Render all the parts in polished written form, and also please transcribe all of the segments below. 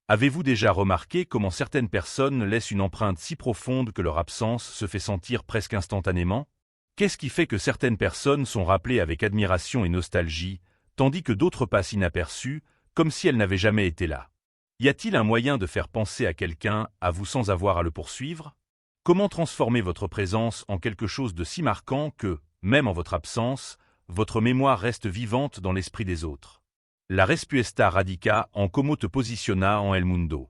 Avez-vous déjà remarqué comment certaines personnes laissent une empreinte si profonde que leur absence se fait sentir presque instantanément? Qu'est-ce qui fait que certaines personnes sont rappelées avec admiration et nostalgie, tandis que d'autres passent inaperçues, comme si elles n'avaient jamais été là? Y a-t-il un moyen de faire penser à quelqu'un, à vous sans avoir à le poursuivre? Comment transformer votre présence en quelque chose de si marquant que, même en votre absence, votre mémoire reste vivante dans l'esprit des autres? La respuesta radica en como te posiciona en el mundo.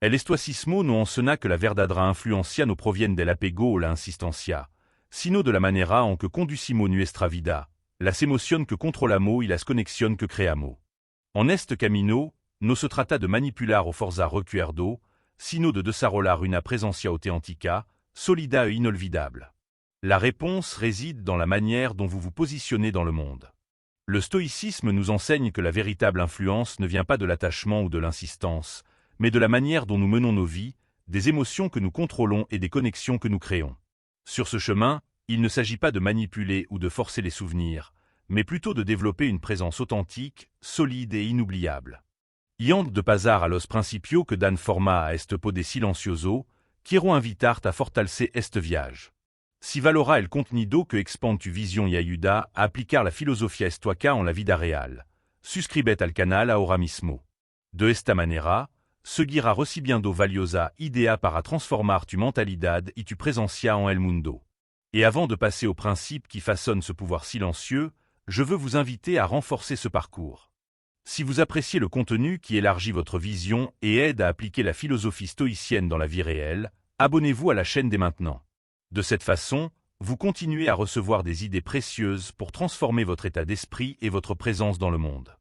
El estoicismo no ensena que la verdadera influencia no proviene del apego o la insistencia, sino de la manera en que conducimo nuestra vida, las emoción que controlamo y las conexión que creamo. En este camino, no se trata de manipular o forza recuerdo, sino de desarrollar una presencia auténtica, solida e inolvidable. La réponse réside dans la manière dont vous vous positionnez dans le monde. Le stoïcisme nous enseigne que la véritable influence ne vient pas de l'attachement ou de l'insistance, mais de la manière dont nous menons nos vies, des émotions que nous contrôlons et des connexions que nous créons. Sur ce chemin, il ne s'agit pas de manipuler ou de forcer les souvenirs, mais plutôt de développer une présence authentique, solide et inoubliable. Iant de pasar a los principios que dan forma a este pode silencioso, quiero invitarte a fortalecer este viage. Si valora el contenido que expande tu vision y ayuda a aplicar la filosofía estoica en la vida real, suscribete al canal ahora mismo. De esta manera, seguirá recibiendo valiosa idea para transformar tu mentalidad y tu presencia en el mundo. Et avant de passer au principe qui façonne ce pouvoir silencieux, je veux vous inviter à renforcer ce parcours. Si vous appréciez le contenu qui élargit votre vision et aide à appliquer la philosophie stoïcienne dans la vie réelle, abonnez-vous à la chaîne dès maintenant. De cette façon, vous continuez à recevoir des idées précieuses pour transformer votre état d'esprit et votre présence dans le monde.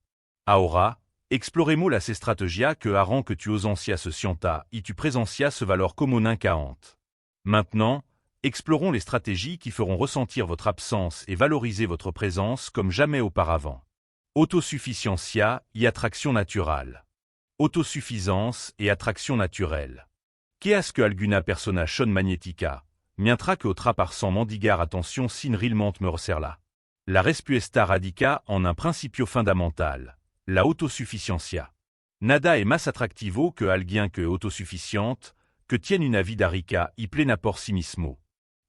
Ahora, exploremos las estrategias que harán que tu ausencia se sienta y tu presencia se valor como nunca antes. Maintenant, explorons les stratégies qui feront ressentir votre absence et valoriser votre présence comme jamais auparavant. Autosufficiencia y attraction naturale. Autosuffisance et attraction naturelle. Que que alguna persona son magnética, mientras que otra person mendigar attention sin realmente me reserla. La respuesta radica en un principio fundamental, la autosuficiencia. Nada es más atractivo que alguien que autosuffisante, que tiene una vida rica y plena por sí mismo.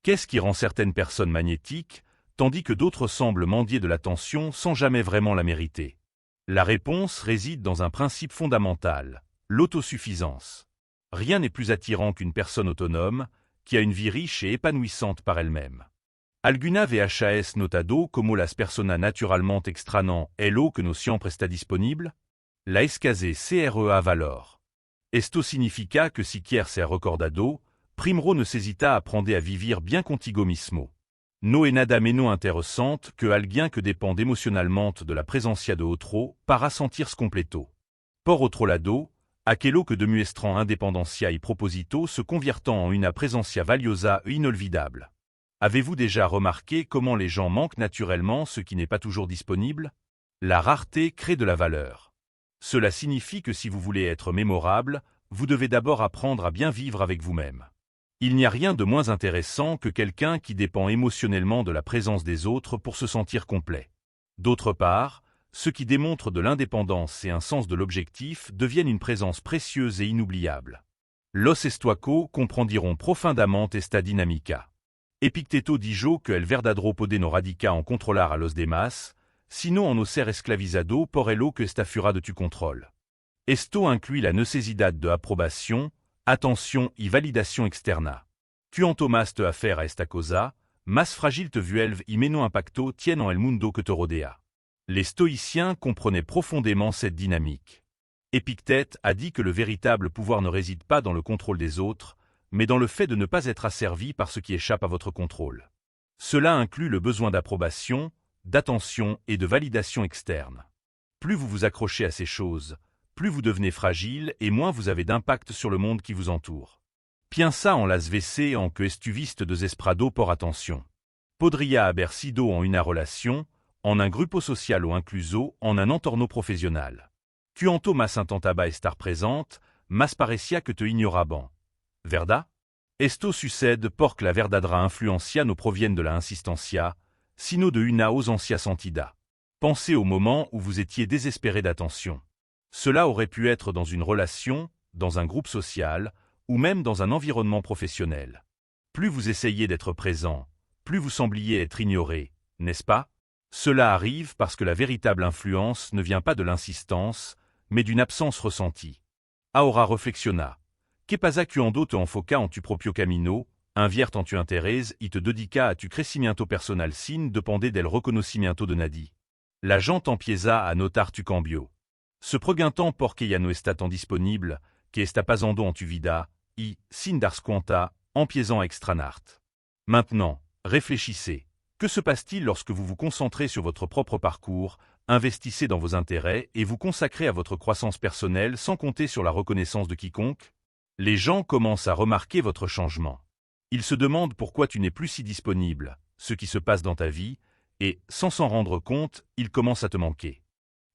Qu'est-ce qui rend certaines personnes magnétiques, tandis que d'autres semblent mendier de l'attention sans jamais vraiment la mériter? La réponse réside dans un principe fondamental, l'autosuffisance. Rien n'est plus attirant qu'une personne autonome, qui a une vie riche et épanouissante par elle-même. Alguna VHS notado como las personas naturalmente extranan lo que no siempre está disponible? La escasez CREA valor. Esto significa que si quiere ser recordado, primero necesita aprender a vivir bien contigo mismo. No es nada menos interesante que alguien que dépend émotionnellement de la presencia de otro para sentirse completo. Por otro lado, aquello que de muestran independencia y proposito se conviertant en una presencia valiosa e inolvidable. Avez-vous déjà remarqué comment les gens manquent naturellement ce qui n'est pas toujours disponible? La rareté crée de la valeur. Cela signifie que si vous voulez être mémorable, vous devez d'abord apprendre à bien vivre avec vous-même. Il n'y a rien de moins intéressant que quelqu'un qui dépend émotionnellement de la présence des autres pour se sentir complet. D'autre part, ceux qui démontrent de l'indépendance et un sens de l'objectif deviennent une présence précieuse et inoubliable. Los estoicos comprendiront profondamente esta dinámica. Epicteto dijo que el verdadero poder no radica en controlar a los demás, sino en no ser esclavizado por el que esta fura de tu contrôle. Esto inclut la necesidad de aprobación, attention y validación externa. Cuanto más te afer a esta cosa, más fragile te vuelve y menos impacto tiene en el mundo que te rodea. Les stoïciens comprenaient profondément cette dynamique. Épictète a dit que le véritable pouvoir ne réside pas dans le contrôle des autres, mais dans le fait de ne pas être asservi par ce qui échappe à votre contrôle. Cela inclut le besoin d'approbation, d'attention et de validation externe. Plus vous vous accrochez à ces choses, plus vous devenez fragile et moins vous avez d'impact sur le monde qui vous entoure. Piensa en las veces en que estuviste desesperado por atención. Podría haber sido en una relación, en un grupo social o incluso en un entorno profesional. Cuanto más intentaba estar presente, más parecía que te ignoraban. ¿Verdad? Esto sucede porque la verdadera influencia no proviene de la insistencia, sino de una ausencia sentida. Pensez au moment où vous étiez désespéré d'attention. Cela aurait pu être dans une relation, dans un groupe social, ou même dans un environnement professionnel. Plus vous essayez d'être présent, plus vous sembliez être ignoré, n'est-ce pas? Cela arrive parce que la véritable influence ne vient pas de l'insistance, mais d'une absence ressentie. Aora reflexiona. Che pasa quando te enfoca en tu proprio camino, invierte en tu interese y te dedica a tu crecimiento personal sin depende del reconocimiento de nadie. La gente empieza a notar tu cambio. Ce preguntan porque ya no está tan disponible, que está pasando en tu vida, y, sin dars cuenta, empiezan a extranart. Maintenant, réfléchissez. Que se passe-t-il lorsque vous vous concentrez sur votre propre parcours, investissez dans vos intérêts et vous consacrez à votre croissance personnelle sans compter sur la reconnaissance de quiconque? Les gens commencent à remarquer votre changement. Ils se demandent pourquoi tu n'es plus si disponible, ce qui se passe dans ta vie, et, sans s'en rendre compte, ils commencent à te manquer.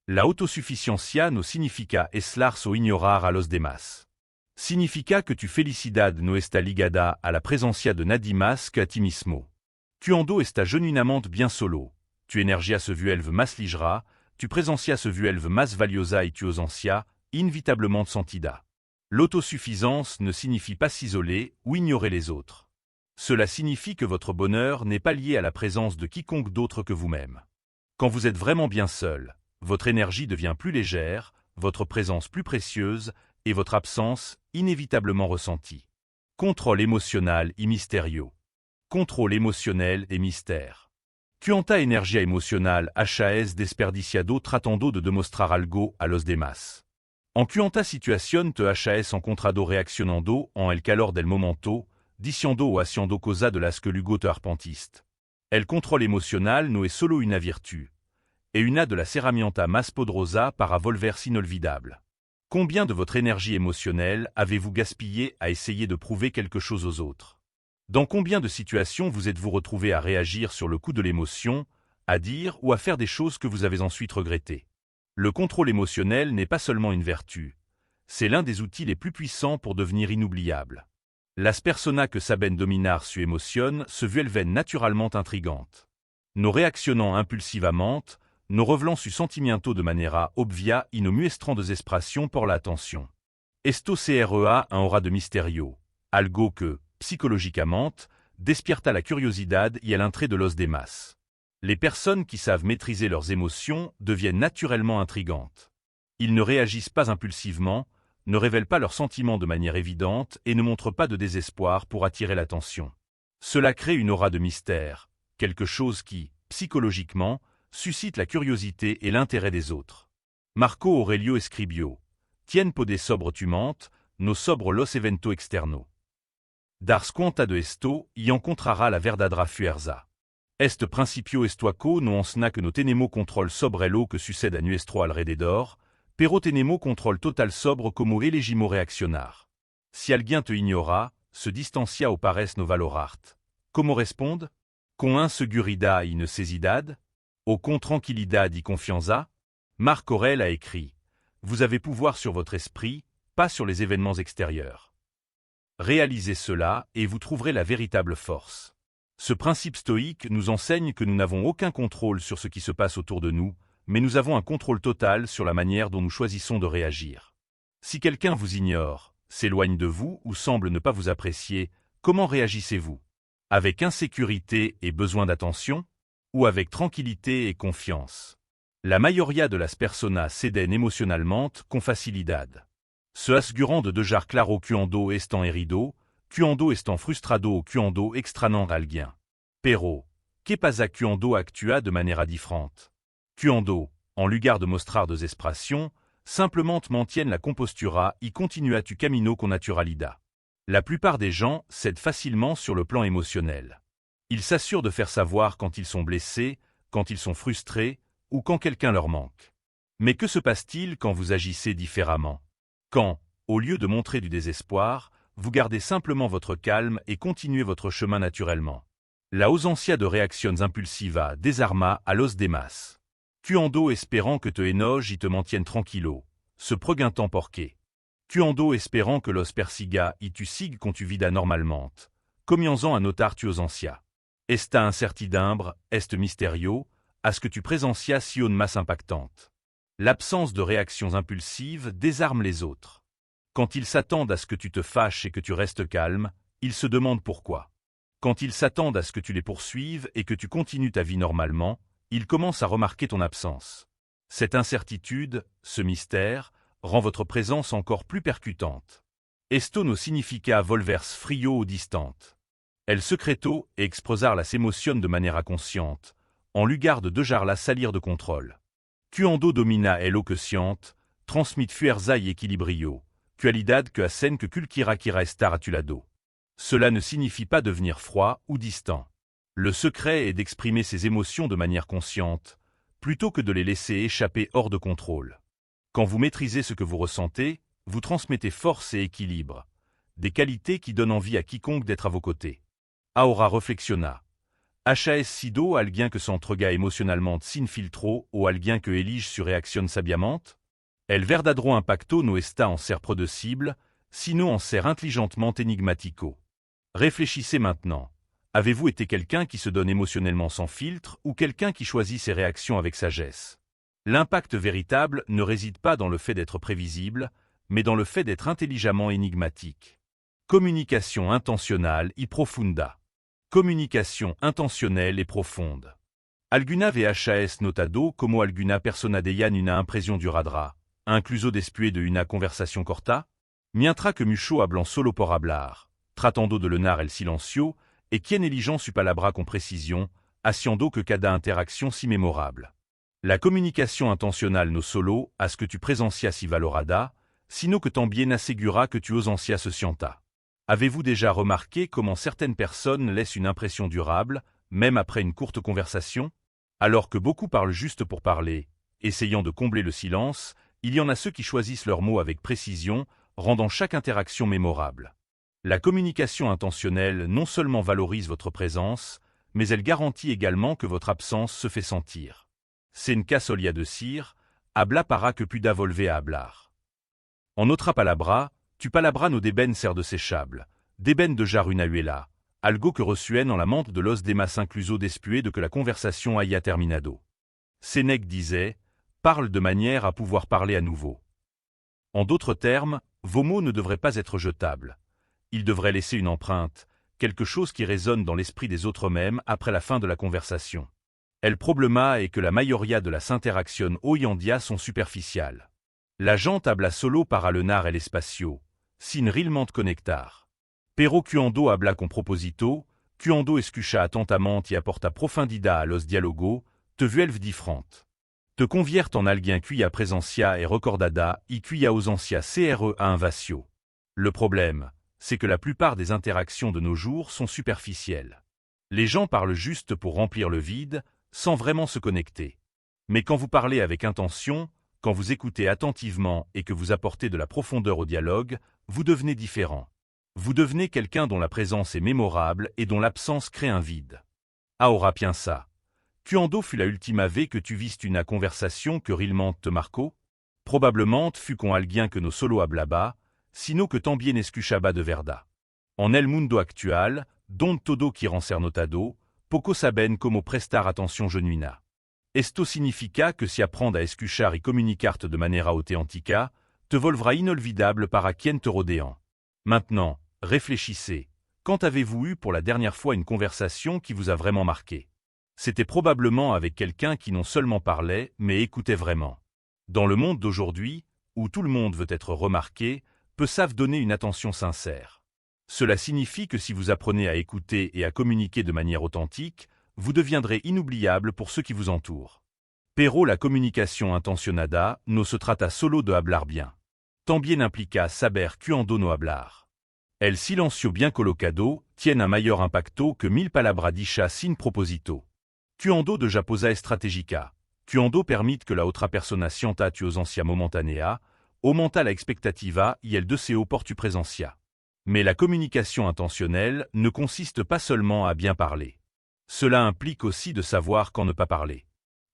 La autosuficiencia no significa eslar o ignorar a los demás. Significa que tu felicidad no está ligada a la presencia de nadie más que a ti mismo. Quando está genuinamente bien solo, tu energia se vuelve más ligera, tu presencia se vuelve más valiosa y tu ausencia, inévitablement sentida. L'autosuffisance ne signifie pas s'isoler ou ignorer les autres. Cela signifie que votre bonheur n'est pas lié à la présence de quiconque d'autre que vous-même. Quand vous êtes vraiment bien seul, votre énergie devient plus légère, votre présence plus précieuse et votre absence inévitablement ressentie. Contrôle émotionnel y misterio. Contrôle émotionnel et mystère. Quanta energia emocional HAS desperdiciado tratando de demostrar algo a los demás. En quanta situación te HAS encontrado reaccionando en el calor del momento, diciendo o haciendo cosa de las que luego te arpentiste. El contrôle émotionnel no es solo una virtu, et una de las herramientas más poderosa para volverse inolvidable. Combien de votre énergie émotionnelle avez-vous gaspillé à essayer de prouver quelque chose aux autres? Dans combien de situations vous êtes-vous retrouvé à réagir sur le coup de l'émotion, à dire ou à faire des choses que vous avez ensuite regrettées? Le contrôle émotionnel n'est pas seulement une vertu, c'est l'un des outils les plus puissants pour devenir inoubliable. Las personas que saben dominar su emoción se vuelven naturalmente intrigantes. No reaccionant impulsivamente, no revelant su sentimiento de manera obvia y no muestran desesperación por la atención. Esto crea un aura de misterio, algo que, psychologiquement, despierta la curiosidad y el entrée de los demás. Les personnes qui savent maîtriser leurs émotions deviennent naturellement intrigantes. Ils ne réagissent pas impulsivement, ne révèlent pas leurs sentiments de manière évidente et ne montrent pas de désespoir pour attirer l'attention. Cela crée une aura de mystère, quelque chose qui, psychologiquement, suscite la curiosité et l'intérêt des autres. Marco Aurelio Escribio. Tiempo de sobre tu mente, no sobre los evento externo. Dars cuenta de esto y encontrará la verdadera fuerza. Este principio estoico no ensna que no tenemos control sobre lo que sucede a nuestro alrededor, pero tenemos control total sobre como elegimos reaccionar. Si alguien te ignora, se distancia o parece no valorart. Como responde? Con inseguridad y necesidad? O con tranquilidad y confianza? Marc Aurèle a écrit « Vous avez pouvoir sur votre esprit, pas sur les événements extérieurs. Réalisez cela et vous trouverez la véritable force. » Ce principe stoïque nous enseigne que nous n'avons aucun contrôle sur ce qui se passe autour de nous, mais nous avons un contrôle total sur la manière dont nous choisissons de réagir. Si quelqu'un vous ignore, s'éloigne de vous ou semble ne pas vous apprécier, comment réagissez-vous? Avec insécurité et besoin d'attention? Ou avec tranquillité et confiance? La mayoría de las personas ceden emocionalmente con facilidad. Se asegurando de dejar claro cuando están herido, cuando están frustrado o cuando extrañan a alguien. Pero, ¿qué pasa cuando actúa de manera diferente? Cuando, en lugar de mostrar desesperación, simplement mantiennent la compostura y continua tu camino con naturalidad. La plupart des gens cèdent facilement sur le plan émotionnel. Ils s'assurent de faire savoir quand ils sont blessés, quand ils sont frustrés, ou quand quelqu'un leur manque. Mais que se passe-t-il quand vous agissez différemment? Quand, au lieu de montrer du désespoir, vous gardez simplement votre calme et continuez votre chemin naturellement. La ausencia de reacciones impulsivas desarma a los demás. Cuando espérant que te enojes y te mantiennent tranquilo, se preguntan por qué. Cuando espérant que los persiga y tu sigue con tu vida normalmente, comienzan a notar tu ausencia. Esta incertidumbre, est misterio, à ce que tu présencias si une masse impactante. L'absence de réactions impulsives désarme les autres. Quand ils s'attendent à ce que tu te fâches et que tu restes calme, ils se demandent pourquoi. Quand ils s'attendent à ce que tu les poursuives et que tu continues ta vie normalement, ils commencent à remarquer ton absence. Cette incertitude, ce mystère, rend votre présence encore plus percutante. Esto no significa volverse frio o distante. El secreto e expresar las emociones de manera consciente, en lugar de dejarlas salir de contrôle. Cuando domina el o que siente, transmit fuerza y equilibrio, cualidad que hacen que cualquiera quiera estar a tu lado. Cela ne signifie pas devenir froid ou distant. Le secret est d'exprimer ses émotions de manière consciente, plutôt que de les laisser échapper hors de contrôle. Quand vous maîtrisez ce que vous ressentez, vous transmettez force et équilibre, des qualités qui donnent envie à quiconque d'être à vos côtés. Ahora reflexiona. HAS sido alguien que s'entrega emocionalmente sin filtro o alguien que elige su reacción sabiamente? El verdadero impacto no está en ser predecible, sino en ser intelligentement énigmatico. Réfléchissez maintenant. Avez-vous été quelqu'un qui se donne émotionnellement sans filtre ou quelqu'un qui choisit ses réactions avec sagesse? L'impact véritable ne réside pas dans le fait d'être prévisible, mais dans le fait d'être intelligemment énigmatique. Communication intentionnelle y profunda. Communication intentionnelle et profonde. Alguna VHAS notado como alguna persona dejan una impresión duradera, incluso después de una conversación corta? Mientras que mucho hablan solo por hablar, tratando de lenar el silencio, et quien eligeant su palabra con précision, haciendo que cada interaction si mémorable. La communication intentionnelle no solo a ce que tu presencias y valorada, sino que también asegura que tu ausencias se sienta. Avez-vous déjà remarqué comment certaines personnes laissent une impression durable, même après une courte conversation? Alors que beaucoup parlent juste pour parler, essayant de combler le silence, il y en a ceux qui choisissent leurs mots avec précision, rendant chaque interaction mémorable. La communication intentionnelle non seulement valorise votre présence, mais elle garantit également que votre absence se fait sentir. Sin caso solía decir, habla para que pueda volver a hablar. En otra palabra, tu palabra no deben ser desechable, deben dejar una huella, algo que resuen en la mente de los demás incluso después de que la conversation haya terminado. Sénèque disait, parle de manière à pouvoir parler à nouveau. En d'autres termes, vos mots ne devraient pas être jetables. Ils devraient laisser une empreinte, quelque chose qui résonne dans l'esprit des autres mêmes après la fin de la conversation. El problema est que la mayoría de las interacciones hoy en día sont superficiales. La gente habla solo para lenar el espacio, sin realmente conectar. Pero cuando habla con propósito, cuando escucha atentamente y aporta profundidad a los diálogos, te vuelve diferente. Te convierte en alguien cuya presencia es recordada y cuya ausencia cre a un vacío. Le problème, c'est que la plupart des interactions de nos jours sont superficielles. Les gens parlent juste pour remplir le vide, sans vraiment se connecter. Mais quand vous parlez avec intention, quand vous écoutez attentivement et que vous apportez de la profondeur au dialogue, vous devenez différent. Vous devenez quelqu'un dont la présence est mémorable et dont l'absence crée un vide. Ahora piensa. Cuando fut la ultima vez que tu viste una conversation que realmente te marcó? Probablement fut con alguien que no solo hablaba, sino que también escuchaba de verdad. En el mundo actual, donde todo quiere ser notado, poco saben como prestar atención genuina. Esto significa que si apprendre a escuchar y comunicarte de manera auténtica, te volvra inolvidable para quien te rodean. Maintenant, réfléchissez. Quand avez-vous eu pour la dernière fois une conversation qui vous a vraiment marqué? C'était probablement avec quelqu'un qui non seulement parlait, mais écoutait vraiment. Dans le monde d'aujourd'hui, où tout le monde veut être remarqué, peu savent donner une attention sincère. Cela signifie que si vous apprenez à écouter et à communiquer de manière authentique, vous deviendrez inoubliable pour ceux qui vous entourent. Pero la comunicación intencionada no se trata solo de hablar bien. También implica saber cuándo no hablar. El silencio bien colocado tiene un mayor impacto que 1000 palabras dichas sin propósito. Cuando deja posa estratégica. Cuando permite que la otra persona sienta tu ausencia momentanea, aumenta la expectativa y el deseo por tu presencia. Mais la communication intentionnelle ne consiste pas seulement à bien parler. Cela implique aussi de savoir quand ne pas parler.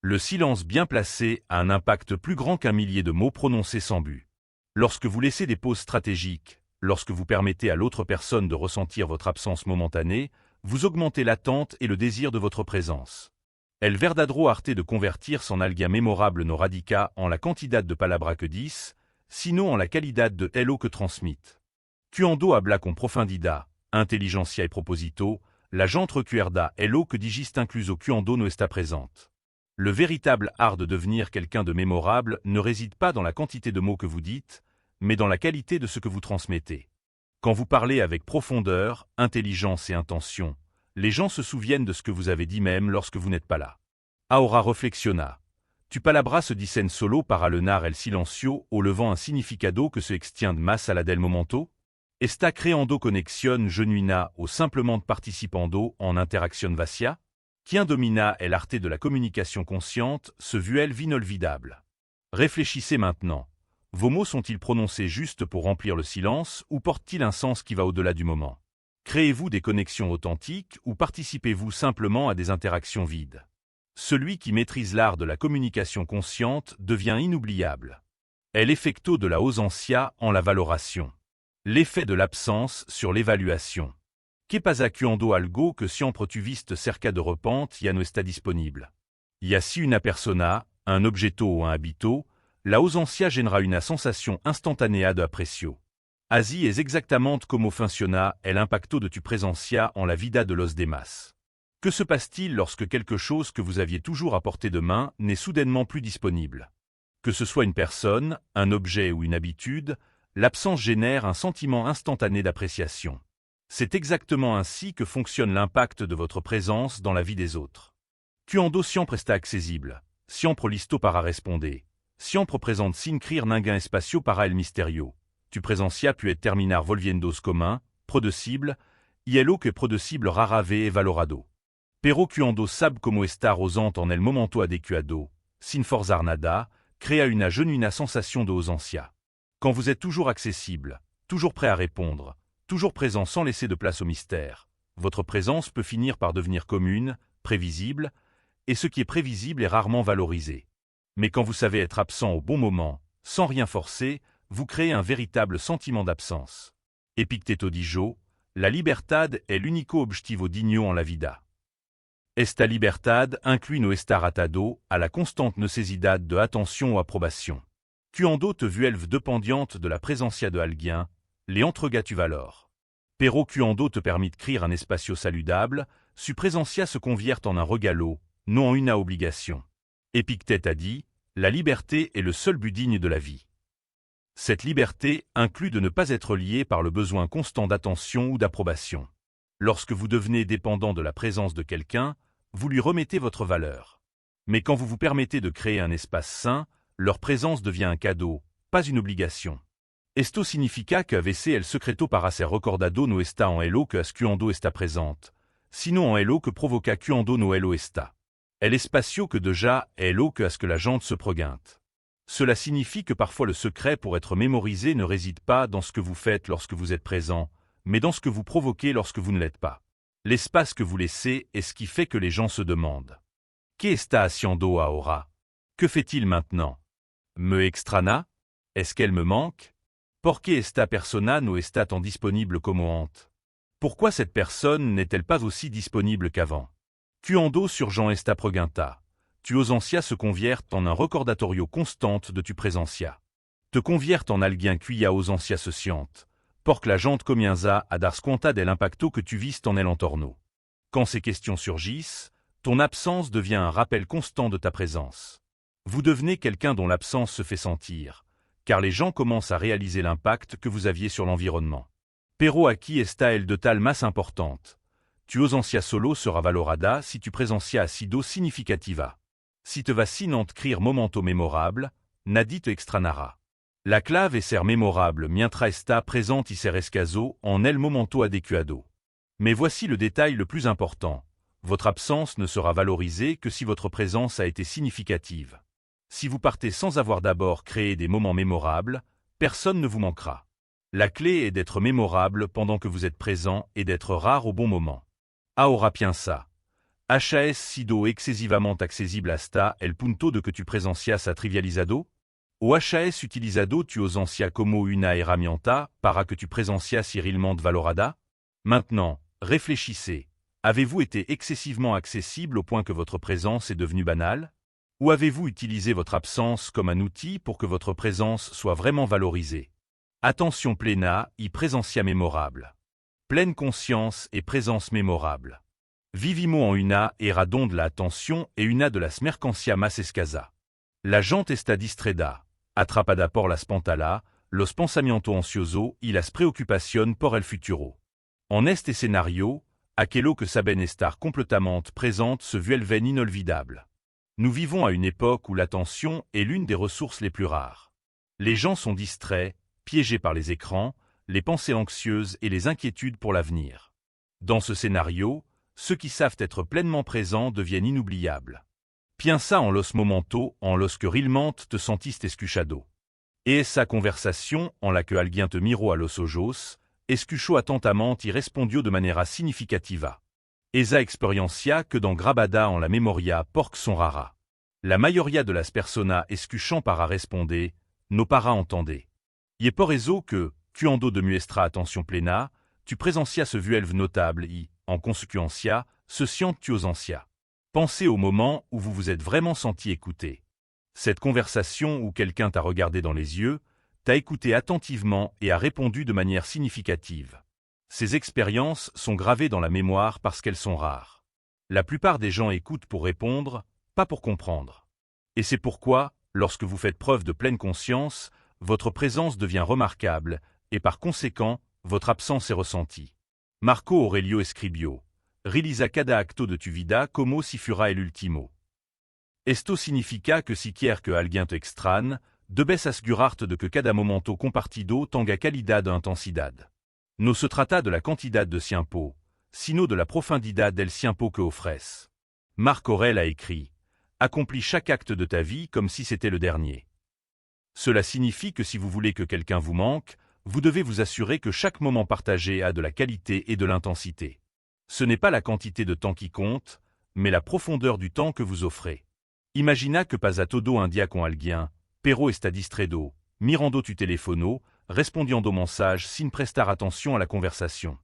Le silence bien placé a un impact plus grand qu'un millier de mots prononcés sans but. Lorsque vous laissez des pauses stratégiques, lorsque vous permettez à l'autre personne de ressentir votre absence momentanée, vous augmentez l'attente et le désir de votre présence. El verdadero arte de convertirse en alguien mémorable no radica en la cantidad de palabras que dice, sino en la qualidad de hello que transmite. Quando habla con profundidad, intelligentsia et proposito, la gente recuerda hello que digiste incluso quando no está présente. Le véritable art de devenir quelqu'un de mémorable ne réside pas dans la quantité de mots que vous dites, mais dans la qualité de ce que vous transmettez. Quand vous parlez avec profondeur, intelligence et intention, les gens se souviennent de ce que vous avez dit même lorsque vous n'êtes pas là. Ahora reflexiona. Tu palabras se dicen solo para lenar el silencio o levant un significado que se extiende más a la del momento? Está creando conexión genuina o simplement participando en interaction vacía? Quien domina el arte de la communication consciente, se vuel vinolvidable. Réfléchissez maintenant. Vos mots sont-ils prononcés juste pour remplir le silence ou portent-ils un sens qui va au-delà du moment? Créez-vous des connexions authentiques ou participez-vous simplement à des interactions vides? Celui qui maîtrise l'art de la communication consciente devient inoubliable. È l'effecto de la ausencia en la valoración. L'effet de l'absence sur l'évaluation. Que pasa quando algo que siempre tuviste cerca de repente ya no está disponible? Y así una persona, un objeto o un habito, la ausencia genera una sensation instantanea de aprecio. Así es exactamente como funciona el impacto de tu presencia en la vida de los demás. Que se passe-t-il lorsque quelque chose que vous aviez toujours à portée de main n'est soudainement plus disponible? Que ce soit une personne, un objet ou une habitude, l'absence génère un sentiment instantané d'appréciation. C'est exactement ainsi que fonctionne l'impact de votre présence dans la vie des autres. Quando siempre está accesible, siempre listo para responder, siempre presente sin crier ninguém espacio para el misterio, tu presencia puede terminar volviéndose commun, producible, y lo que producible rara vez es valorado. Pero quando sabe como estar ausente en el momento adecuado, sin forzar nada, crea una genuina sensation de ausencia. Quand vous êtes toujours accessible, toujours prêt à répondre, toujours présent sans laisser de place au mystère, votre présence peut finir par devenir commune, prévisible, et ce qui est prévisible est rarement valorisé. Mais quand vous savez être absent au bon moment, sans rien forcer, vous créez un véritable sentiment d'absence. Epicteto dijo, la libertad es l'unico objetivo digno en la vida. Esta libertad inclut no estar atado a la constante necesidad de atención o aprobación. Quando te vuelves dependiente de la presencia de alguien, le entregas tu valor. Pero quando te permite criar un espacio saludable, su presencia se convierte en un regalo, non en una obligation. Épictète a dit, la liberté est le seul but digne de la vie. Cette liberté inclut de ne pas être lié par le besoin constant d'attention ou d'approbation. Lorsque vous devenez dépendant de la présence de quelqu'un, vous lui remettez votre valeur. Mais quand vous vous permettez de créer un espace sain, leur présence devient un cadeau, pas une obligation. Esto significa que avese el secreto para ser recordado no está en hello que as quando está presente, sinon en hello que provoca quando no hello está. El espacio que déjà hello que as que la gente se preguinte. Cela signifie que parfois le secret pour être mémorisé ne réside pas dans ce que vous faites lorsque vous êtes présent, mais dans ce que vous provoquez lorsque vous ne l'êtes pas. L'espace que vous laissez est ce qui fait que les gens se demandent. Que está haciendo ahora? Que fait-il maintenant? Me extraña? Est-ce qu'elle me manque? Por qué esta persona no está tan disponible como antes? Pourquoi cette personne n'est-elle pas aussi disponible qu'avant? Quando surgent esta pregunta? Tu ausencia se convierte en un recordatorio constante de tu presencia. Te convierte en alguien cuya ausencia se siente. Porque la gente comienza a dar cuenta del impacto que tu viste en el entorno. Quand ces questions surgissent, ton absence devient un rappel constant de ta présence. Vous devenez quelqu'un dont l'absence se fait sentir, car les gens commencent à réaliser l'impact que vous aviez sur l'environnement. Pero aquí está el de tal más importante. Tu ausencia solo sera valorada si tu presencia ha sido significativa. Si te vas sinant crier momento memorable, nadie te extrañará. La clave es ser memorable mientras está presente y ser escaso en el momento adecuado. Mais voici le détail le plus important. Votre absence ne sera valorisée que si votre présence a été significative. Si vous partez sans avoir d'abord créé des moments mémorables, personne ne vous manquera. La clé est d'être mémorable pendant que vous êtes présent et d'être rare au bon moment. Ahora piensa. HAS sido excesivamente accesible hasta el punto de que tu presencias a trivializado? O HAS utilizado tu ausencia como una herramienta para que tu presencias irrilmente valorada? Maintenant, réfléchissez. Avez-vous été excessivement accessible au point que votre présence est devenue banale? Ou avez-vous utilisé votre absence comme un outil pour que votre présence soit vraiment valorisée? Attention plena y presentia mémorable. Pleine conscience et présence mémorable. Vivimo en una era donde la attention et una de las mercancia más escasa. La gente está distraída, atrapada por las pantalas, los pensamientos ansiosos y las preocupación por el futuro. En este escenario, aquello que saben estar completamente présente se vuelven inolvidable. Nous vivons à une époque où l'attention est l'une des ressources les plus rares. Les gens sont distraits, piégés par les écrans, les pensées anxieuses et les inquiétudes pour l'avenir. Dans ce scénario, ceux qui savent être pleinement présents deviennent inoubliables. Piensa en los momentos en los que realmente te sentiste escuchado. Et esa conversation en la que alguien te miró a los ojos, escuchó atentamente y respondió de manera significativa. Esa experiencia que dans grabada en la memoria porc son rara. La mayoría de las personas escuchant para responde, no para entende. Y por eso que, cuando de muestra attention plena, tu presencia ce vuelve notable y, en consequencia, se sient tu osentia. Pensez au moment où vous vous êtes vraiment senti écouté. Cette conversation où quelqu'un t'a regardé dans les yeux, t'a écouté attentivement et a répondu de manière significative. Ces expériences sont gravées dans la mémoire parce qu'elles sont rares. La plupart des gens écoutent pour répondre, pas pour comprendre. Et c'est pourquoi, lorsque vous faites preuve de pleine conscience, votre présence devient remarquable, et par conséquent, votre absence est ressentie. Marco Aurelio Escribio. Realiza cada acto de tu vida como si fura el último. Esto significa que si quieres que alguien te extrañe, debes asegurarte de que cada momento compartido tenga calidad de intensidad. No se trata de la cantidad de tiempo, sino de la profundidad del tiempo que ofreces. Marc Aurèle a écrit « Accomplis chaque acte de ta vie comme si c'était le dernier ». Cela signifie que si vous voulez que quelqu'un vous manque, vous devez vous assurer que chaque moment partagé a de la qualité et de l'intensité. Ce n'est pas la quantité de temps qui compte, mais la profondeur du temps que vous offrez. Imagina que pas a todo un dia con alguien, pero está distraído, mirando tu telefono, respondiendo mensage sin prestar attention à la conversation.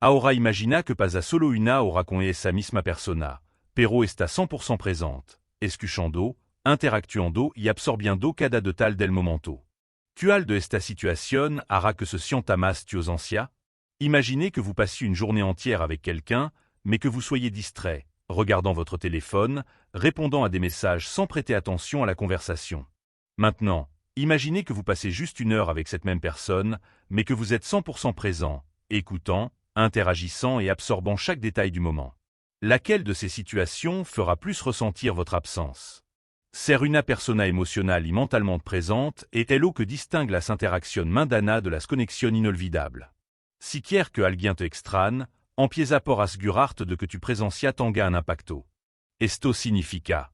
Ahora imagina que pas a solo una hora con esa misma persona, pero está 100% présente, escuchando, interactuando y absorbiendo cada detal del momento. Cual de esta situación hará que se sienta más tu ausencia? Imaginez que vous passiez une journée entière avec quelqu'un, mais que vous soyez distrait, regardant votre téléphone, répondant à des messages sans prêter attention à la conversation. Maintenant, imaginez que vous passez juste une heure avec cette même personne, mais que vous êtes 100% présent, écoutant, interagissant et absorbant chaque détail du moment. Laquelle de ces situations fera plus ressentir votre absence? Ser una persona emocional y mentalmente présente est lo que distingue las interacción mundana de las conexión inolvidable. Si quieres que alguien te extrañe, empieza por asegurarte de que tu presencia tenga un impacto. Esto significa.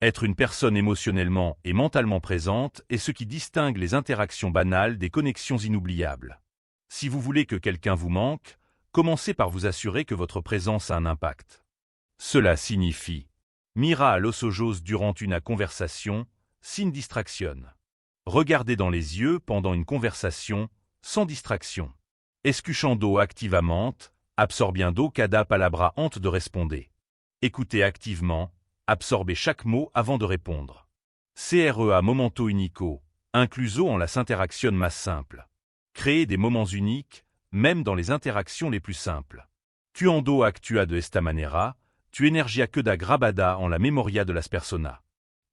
Être une personne émotionnellement et mentalement présente est ce qui distingue les interactions banales des connexions inoubliables. Si vous voulez que quelqu'un vous manque, commencez par vous assurer que votre présence a un impact. Cela signifie. Mira a los ojos durant una conversation, sin distraction. Regardez dans les yeux pendant une conversation, sans distraction. Escuchando activamente, absorbiendo cada palabra antes de responder. Écoutez activement, absorbez chaque mot avant de répondre. Crea momento único, incluso en las interacciones más simples. Créez des moments uniques, même dans les interactions les plus simples. Cuando actúa de esta manera, tu energia queda grabada en la memoria de las personas.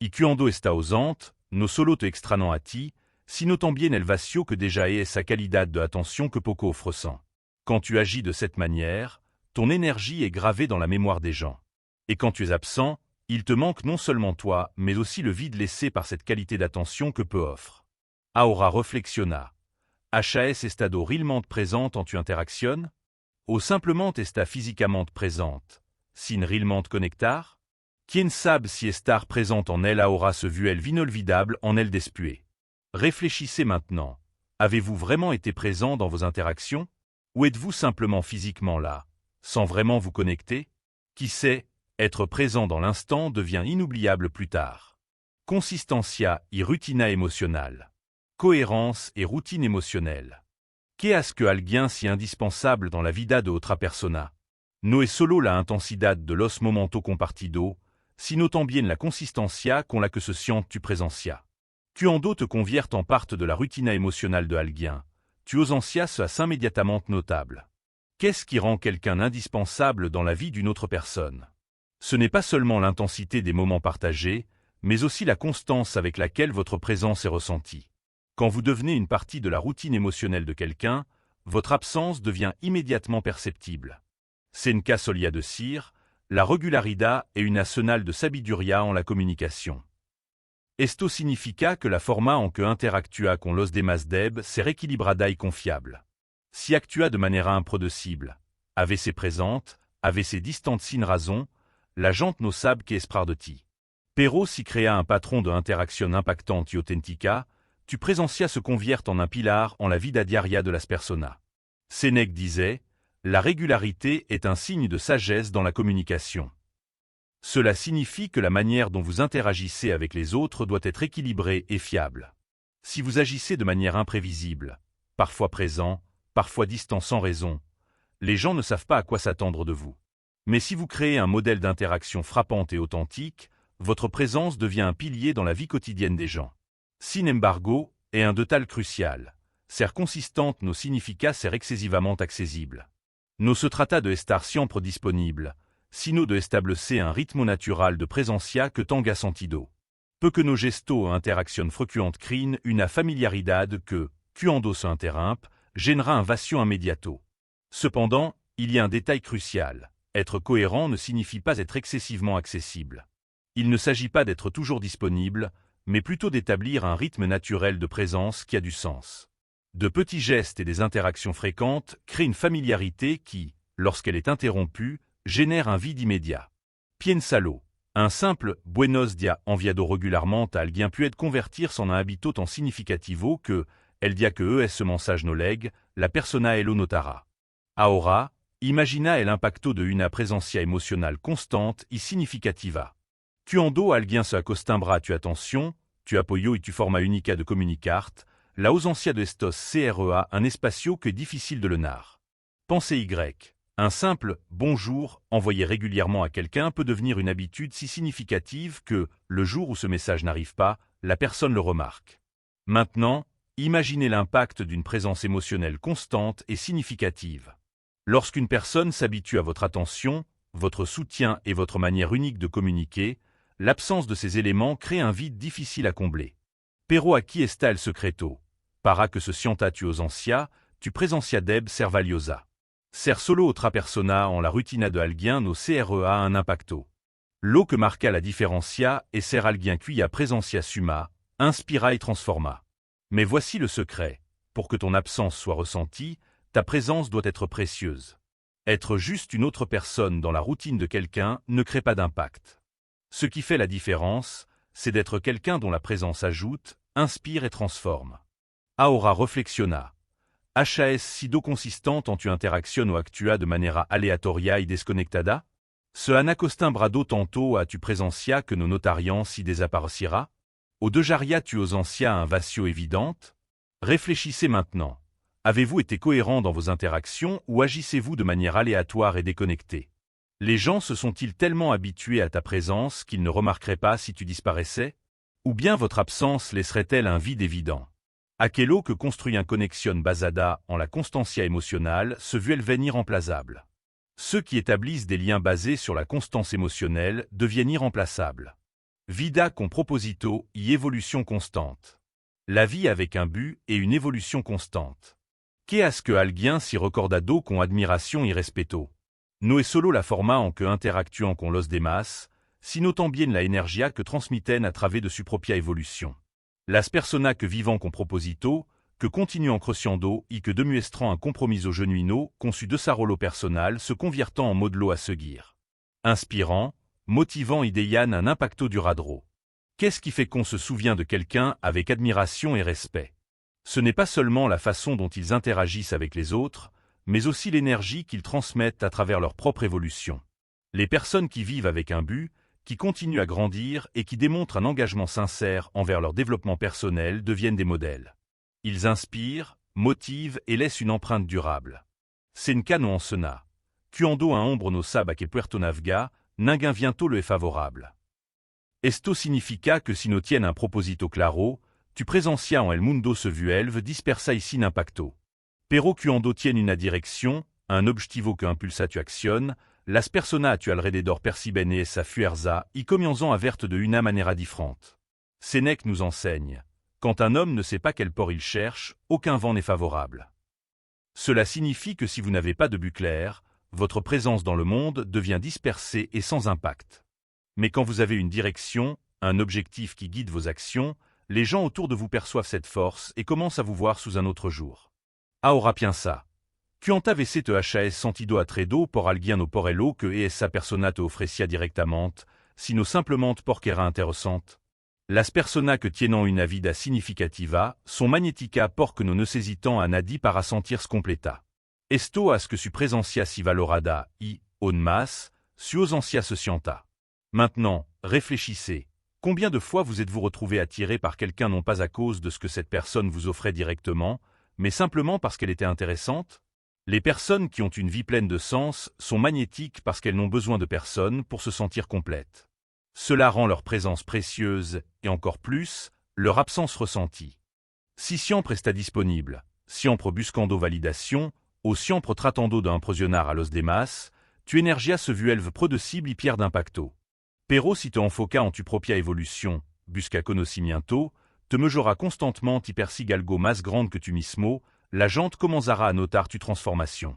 Y cuando está ausente, no solo te extrañan a ti, sino también el vacío que déjà est esa calidad de attention que poco ofrecen. Quand tu agis de cette manière, ton énergie est gravée dans la mémoire des gens. Et quand tu es absent, il te manque non seulement toi, mais aussi le vide laissé par cette qualité d'attention que peu offre. Ahora reflexiona. HAS estado realmente présente en tu interacciones? O simplement está físicamente présente, sin realmente conectar? Quien sabe si estar présente en elle ahora se vuelve inolvidable en elle después? Réfléchissez maintenant. Avez-vous vraiment été présent dans vos interactions? Ou êtes-vous simplement physiquement là, sans vraiment vous connecter? Qui sait, être présent dans l'instant devient inoubliable plus tard. Consistencia y rutina emocional. Cohérence et routine émotionnelle. ¿Qué es que alguien si indispensable dans la vida de otra persona? No es solo la intensidad de los momentos compartidos, sino tambien la consistencia con la que se siente tu presencia. Cuando te convierte en parte de la rutina émotionnelle de alguien, tu ausencias es immédiatement notable. Qu'est-ce qui rend quelqu'un indispensable dans la vie d'une autre personne? Ce n'est pas seulement l'intensité des moments partagés, mais aussi la constance avec laquelle votre présence est ressentie. Quand vous devenez une partie de la routine émotionnelle de quelqu'un, votre absence devient immédiatement perceptible. Seneca solia decir, la regularidad est une señal de sabiduría en la communication. Esto significa que la forma en que interactua con los demás debe ser equilibrada y confiable. Si actua de manera impredecible, avesse présente, avesse distante sin razón, la gente no sabe que esperar de ti. Pero si crea un patron de interacción impactante y auténtica, tu presencia se convierte en un pilar en la vida diaria de las personas. Sénèque disait, la régularité est un signe de sagesse dans la communication. Cela signifie que la manière dont vous interagissez avec les autres doit être équilibrée et fiable. Si vous agissez de manière imprévisible, parfois présent, parfois distant sans raison, les gens ne savent pas à quoi s'attendre de vous. Mais si vous créez un modèle d'interaction frappante et authentique, votre présence devient un pilier dans la vie quotidienne des gens. Sin embargo, est un détail crucial. Ser consistante no significa ser excesivamente accesible. No se trata de estar siempre disponible, sino de establecer un ritmo natural de presencia que tenga sentido. Peu que nos gestos e interacción frecuentes creen una familiaridad que, cuando se interrumpe, génera un vacío inmediato. Cependant, il y a un détail crucial. Être cohérent ne signifie pas être excessivement accessible. Il ne s'agit pas d'être toujours disponible, mais plutôt d'établir un rythme naturel de présence qui a du sens. De petits gestes et des interactions fréquentes créent une familiarité qui, lorsqu'elle est interrompue, génère un vide immédiat. Piénsalo, un simple buenos días enviado regularmente a alguien puede convertirse en un hábito tan significativo que, el día que ese mensaje no leg, la persona lo notará. Ahora, imagina el impacto de una presencia emocional constante y significativa. Cuando alguien se acostumbra a tu attention, tu apoyo y tu forma única de comunicarte, la ausencia de estos crea un espacio que est difficile de lenar. Pensée Y. Un simple « bonjour » envoyé régulièrement à quelqu'un peut devenir une habitude si significative que, le jour où ce message n'arrive pas, la personne le remarque. Maintenant, imaginez l'impact d'une présence émotionnelle constante et significative. Lorsqu'une personne s'habitue à votre attention, votre soutien et votre manière unique de communiquer, l'absence de ces éléments crée un vide difficile à combler. Pero aquí está el secreto. Para que se sienta tu ausencia, tu presencia debe ser valiosa. Ser solo otra persona en la rutina de alguien no crea un impacto. Lo que marca la diferencia es ser alguien cuya presencia suma, inspira et transforma. Mais voici le secret. Pour que ton absence soit ressentie, ta présence doit être précieuse. Être juste une autre personne dans la routine de quelqu'un ne crée pas d'impact. Ce qui fait la différence, c'est d'être quelqu'un dont la présence ajoute, inspire et transforme. Ahora reflexiona. ¿Has sido consistente en tu interacción o actua de manera aleatoria y desconectada? ¿Se han acostumbrado tanto a tu presencia que no notarían si desapareciera? ¿O dejaría tu ausencia un vacío évidente? Réfléchissez maintenant. Avez-vous été cohérent dans vos interactions ou agissez-vous de manière aléatoire et déconnectée? Les gens se sont-ils tellement habitués à ta présence qu'ils ne remarqueraient pas si tu disparaissais? Ou bien votre absence laisserait-elle un vide évident? Aquello que construit un conexión basada en la constancia emocional se vuelve venir irremplaçable. Ceux qui établissent des liens basés sur la constance émotionnelle deviennent irremplaçables. Vida con propósito y évolution constante. La vie avec un but et une évolution constante. ¿Qué hace que alguien si recordado con admiración y respeto? No es solo la forma en que interactúan con los demás, sino también la energía que transmiten a través de su propia evolución. Las personas que vivant con propósito, que continuant crescendo y que demuestran un compromiso genuino conçu de sa rolo personal se conviertant en modelo a seguir. Inspirant, motivant y deyan un impacto duradero. Qu'est-ce qui fait qu'on se souvient de quelqu'un avec admiration et respect? Ce n'est pas seulement la façon dont ils interagissent avec les autres, mais aussi l'énergie qu'ils transmettent à travers leur propre évolution. Les personnes qui vivent avec un but, qui continuent à grandir et qui démontrent un engagement sincère envers leur développement personnel deviennent des modèles. Ils inspirent, motivent et laissent une empreinte durable. Seneca no ensena. Cuando un hombre no sabe a que puerto navega, ninguém viento le est favorable. Esto significa que si no tiene un propósito claro, tu presencia en el mundo se vuelve dispersa y sin impacto. Pero cuando tiene una dirección, un objetivo que impulsa tu acción, las personas a tu alrededor perciben esa fuerza y comienzan a verte de una manera différente. Sénèque nous enseigne. Quand un homme ne sait pas quel port il cherche, aucun vent n'est favorable. Cela signifie que si vous n'avez pas de but clair, votre présence dans le monde devient dispersée et sans impact. Mais quand vous avez une direction, un objectif qui guide vos actions, les gens autour de vous perçoivent cette force et commencent à vous voir sous un autre jour. Ahora piensa. Quanta vez te has sentido atredo por alguien o por elo que esa persona te ofrecia directamente, sino simplemente porque era interesante? Las personas que tienen una vida significativa son magnéticas porque no necesitan a nadie para sentirse completa. Esto hace que su presencia si valorada y, aún más, su ausencia se sienta. Maintenant, réfléchissez. Combien de fois vous êtes-vous retrouvé attiré par quelqu'un non pas à cause de ce que cette personne vous offrait directement, mais simplement parce qu'elle était intéressante? Les personnes qui ont une vie pleine de sens sont magnétiques parce qu'elles n'ont besoin de personne pour se sentir complètes. Cela rend leur présence précieuse et encore plus, leur absence ressentie. Si siempre está disponible, siempre buscando validación, o siempre tratando de impresionar a los demás, tu energía se vuelve producible y pierde impacto. Pero si te enfoca en tu propia evolución, busca conocimiento, te mejora constantemente y persigue algo más grande que tu mismo, la gente comenzará a notar tu transformation.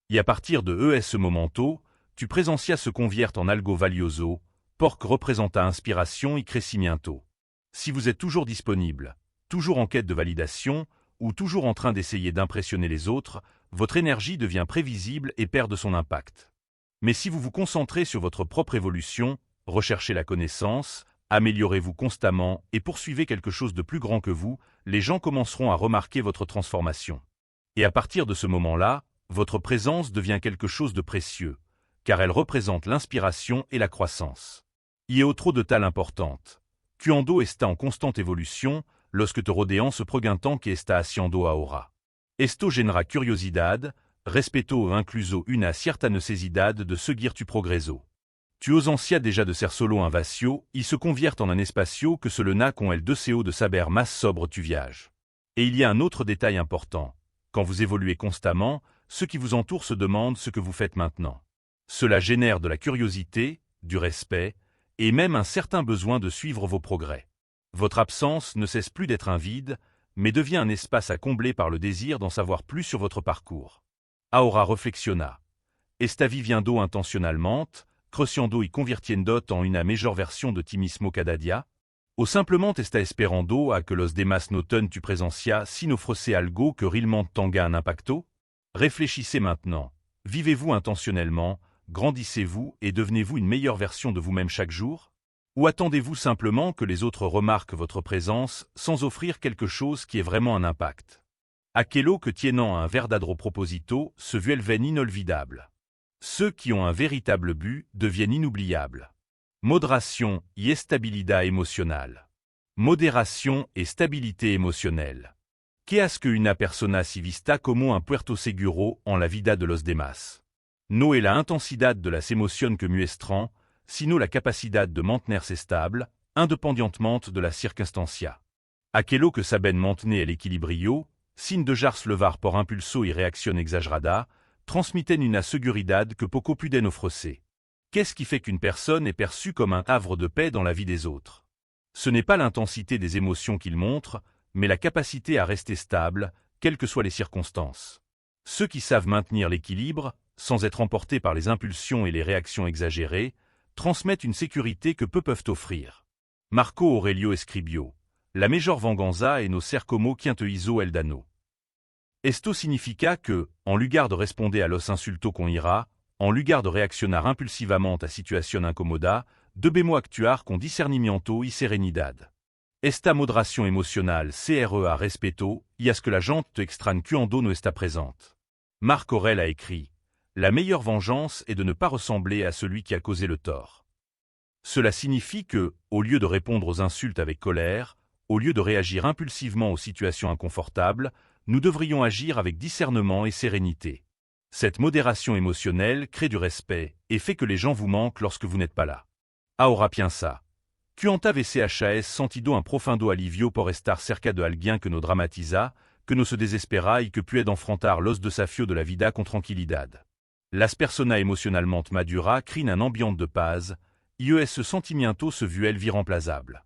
Y a partir de ese momento, tu presencia se convierte en algo valioso, porque representa inspiration y crecimiento. Si vous êtes toujours disponible, toujours en quête de validation, ou toujours en train d'essayer d'impressionner les autres, votre énergie devient prévisible et perd de son impact. Mais si vous vous concentrez sur votre propre évolution, recherchez la connaissance, améliorez-vous constamment et poursuivez quelque chose de plus grand que vous, les gens commenceront à remarquer votre transformation. Et à partir de ce moment-là, votre présence devient quelque chose de précieux, car elle représente l'inspiration et la croissance. Y otro de tal importante. Cuando está en constante évolution, lorsque te rodean se preguntan que está haciendo ahora. Esto genera curiosidad, respeto e incluso una cierta necesidad de seguir tu progreso. Tu ausencia déjà de ser solo un vacío y se convierte en un espacio que se le na con el deseo de saber más sobre tu viage. Et il y a un autre détail important. Quand vous évoluez constamment, ceux qui vous entourent se demandent ce que vous faites maintenant. Cela génère de la curiosité, du respect, et même un certain besoin de suivre vos progrès. Votre absence ne cesse plus d'être un vide, mais devient un espace à combler par le désir d'en savoir plus sur votre parcours. Ahora reflexiona. Esta viviendo intencionalmente, crescendo y convirtiendo en una mejor versión de ti mismo cada día? O simplemente está esperando a que los demás noten tu presencia sin ofrecer algo que realmente tenga un impacto? Réfléchissez maintenant. Vivez-vous intentionnellement, grandissez-vous et devenez-vous une meilleure version de vous-même chaque jour? Ou attendez-vous simplement que les autres remarquent votre présence sans offrir quelque chose qui ait vraiment un impact? Aquello que tienen un verdadero propósito se vuelven inolvidable. Ceux qui ont un véritable but deviennent inoubliables. Modération y estabilidad emocional. Modération et stabilité émotionnelle. ¿Qué hace que una persona si vista como un puerto seguro en la vida de los demás? No es la intensidad de las emociones que muestran, sino la capacidad de mantenerse estable, independientemente de la circunstancia. Aquello que saben mantener el equilibrio, sin dejar-se levar por impulso y reacción exagerada, transmiten una seguridad que poco pueden ofrecer. Qu'est-ce qui fait qu'une personne est perçue comme un havre de paix dans la vie des autres? Ce n'est pas l'intensité des émotions qu'il montre, mais la capacité à rester stable, quelles que soient les circonstances. Ceux qui savent maintenir l'équilibre, sans être emportés par les impulsions et les réactions exagérées, transmettent une sécurité que peu peuvent offrir. Marco Aurelio Escribio. La mejor venganza es no ser como quien te hizo el daño. Esto significa que, en lugar de responder a los insultos con ira, en lugar de reaccionar impulsivamente a situación incomoda, debemos actuar con discernimiento y serenidad. Esta moderación emocional crea respeto y hace que la gente te extrañe cuando no está presente. Marc Aurèle a écrit « La meilleure vengeance est de ne pas ressembler à celui qui a causé le tort ». Cela signifie que, au lieu de répondre aux insultes avec colère, au lieu de réagir impulsivement aux situations inconfortables, nous devrions agir avec discernement et sérénité. Cette modération émotionnelle crée du respect et fait que les gens vous manquent lorsque vous n'êtes pas là. Ahora piensa. Quanta VCHAS sentido un profundo alivio por estar cerca de alguien que no dramatiza, que no se desespera y que puede enfrentar los desafios de la vida con tranquilidad. Las personas emocionalmente maduras créent un ambiente de paz, y ese sentimiento se vuelve irremplaçable.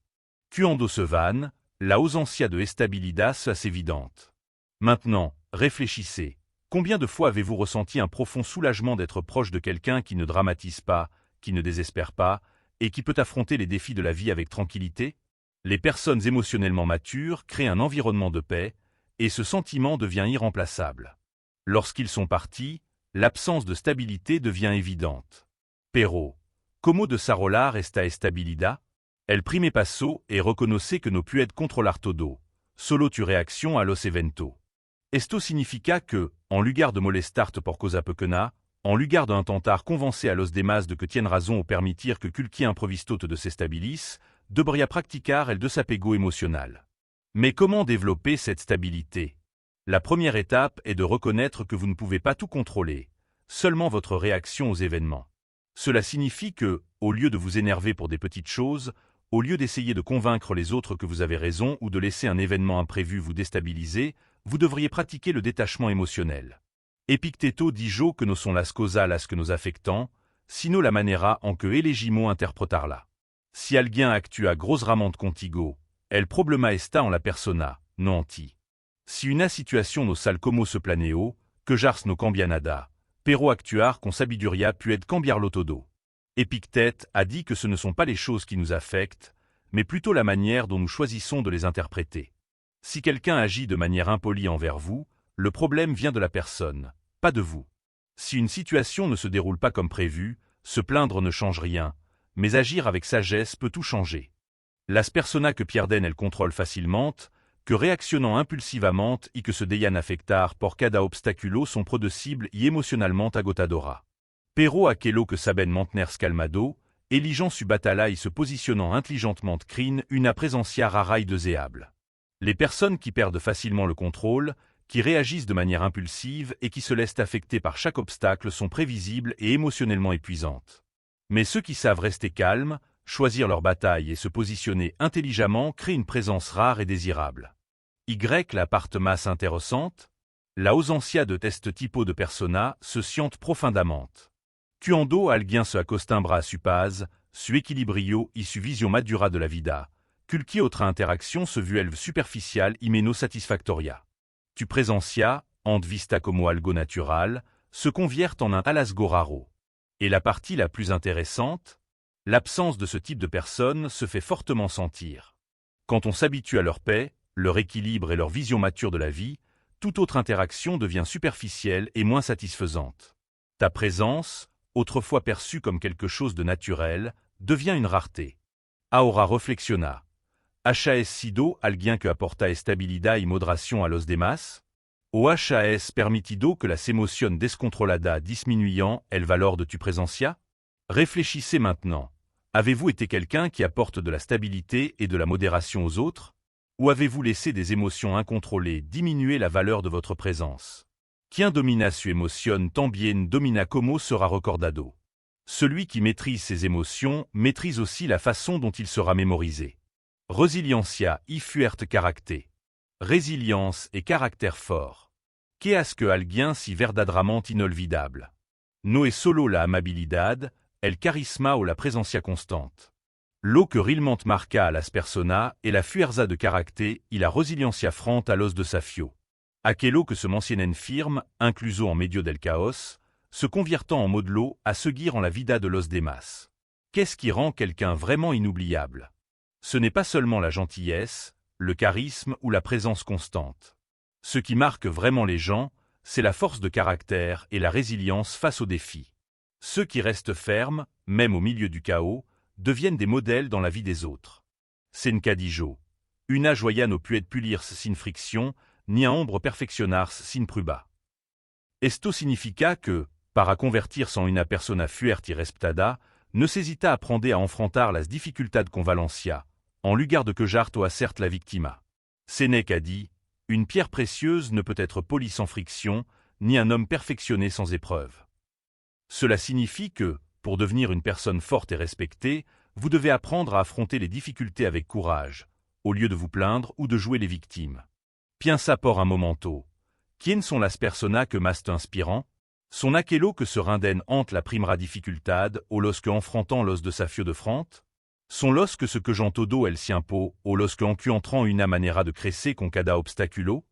Cuando se van, la ausencia de estabilidad es évidente. Maintenant, réfléchissez. Combien de fois avez-vous ressenti un profond soulagement d'être proche de quelqu'un qui ne dramatise pas, qui ne désespère pas, et qui peut affronter les défis de la vie avec tranquillité? Les personnes émotionnellement matures créent un environnement de paix, et ce sentiment devient irremplaçable. Lorsqu'ils sont partis, l'absence de stabilité devient évidente. Pero, como desarrollar esta estabilidad? El primer paso es reconocer que no puede controlar todo, solo tu reacción a los eventos. Esto significa que, en lugar de molestarte por cosa pequeña, en lugar de intentar convencer a los demás de que tienen razón o permitir que cualquier imprevisto te desestabilice, debería practicar el desapego emocional. Mais comment développer cette stabilité? La première étape est de reconnaître que vous ne pouvez pas tout contrôler, seulement votre réaction aux événements. Cela signifie que, au lieu de vous énerver pour des petites choses, au lieu d'essayer de convaincre les autres que vous avez raison ou de laisser un événement imprévu vous déstabiliser, vous devriez pratiquer le détachement émotionnel. Epicteto dijo que no son las cosas las que nos afectan, sino la manera en que elegimos interpretarla. Si alguien actúa grosamente contigo, el problema está en la persona, no en ti. Si una situación no sale como se planeó, que jars no cambia nada, pero actuar con sabiduría puede cambiarlo todo. Épictète a dit que ce ne sont pas les choses qui nous affectent, mais plutôt la manière dont nous choisissons de les interpréter. Si quelqu'un agit de manière impolie envers vous, le problème vient de la personne, pas de vous. Si une situation ne se déroule pas comme prévu, se plaindre ne change rien, mais agir avec sagesse peut tout changer. Las personas que pierden el control facilmente, que reaccionan impulsivamente y que se dejan afectar por cada obstáculo son predecibles y emocionalmente agotadora. Pero aquello que saben mantenerse calmado, eligeant su batalla y se positionnant intelligentement creen una presencia rara y deseable. Les personnes qui perdent facilement le contrôle, qui réagissent de manière impulsive et qui se laissent affecter par chaque obstacle sont prévisibles et émotionnellement épuisantes. Mais ceux qui savent rester calmes, choisir leur bataille et se positionner intelligemment créent une présence rare et désirable. La parte más interessante? La ausencia de este tipo de persona se siente profundamente. Cuando alguien se acostumbra a su paz, su equilibrio y su visión madura de la vida, cualquier otra interacción se vuelve superficial y menos satisfactoria. Tu presencia, ante vista como algo natural, se convierte en un hallazgo raro. Et la partie la plus intéressante? L'absence de ce type de personnes se fait fortement sentir. Quand on s'habitue à leur paix, leur équilibre et leur vision mature de la vie, toute autre interaction devient superficielle et moins satisfaisante. Ta présence, autrefois perçue comme quelque chose de naturel, devient une rareté. Ahora reflexiona. ¿Has sido alguien que aporta estabilidad y moderación a los demás? ¿O has permitido que las emociones descontroladas disminuyan el valor de tu presencia? Réfléchissez maintenant. Avez-vous été quelqu'un qui apporte de la stabilité et de la modération aux autres? Ou avez-vous laissé des émotions incontrôlées diminuer la valeur de votre présence? Quien domina su emoción también domina como sera recordado. Celui qui maîtrise ses émotions maîtrise aussi la façon dont il sera mémorisé. Resiliencia y fuerte caractère. Résilience et caractère fort. ¿Qué es que alguien si verdaderamente inolvidable? No es solo la amabilidad, el carisma o la presencia constante. Lo que realmente marca a las personas est la fuerza de caractère y la resiliencia frente a los desafios. Aquello que se mantienen firme, incluso en medio del caos, se conviertant en modelo à seguir en la vida de los demás. Qu'est-ce qui rend quelqu'un vraiment inoubliable? Ce n'est pas seulement la gentillesse, le charisme ou la présence constante. Ce qui marque vraiment les gens, c'est la force de caractère et la résilience face aux défis. Ceux qui restent fermes, même au milieu du chaos, deviennent des modèles dans la vie des autres. Seneca dijo, una joya no puede pulirse sin fricción, ni a hombre perfeccionarse sin prueba. Esto significa que, para convertirse en una persona fuerte y respetada, ne s'hésita a aprender a enfrentar las dificultades con Valencia, en lugar de que jarto acerte la victima. Sénèque a dit, une pierre précieuse ne peut être polie sans friction, ni un homme perfectionné sans épreuve. Cela signifie que, pour devenir une personne forte et respectée, vous devez apprendre à affronter les difficultés avec courage, au lieu de vous plaindre ou de jouer les victimes. Piensa por un momento. Quien son las personas que más te inspiran? Son aquello que se rinden ante la primera dificultad o los que enfrentant los desafios de frente? Son los que ce que j'en todo el siempo o los que encuentrant una manera de crecer con cada obstaculo?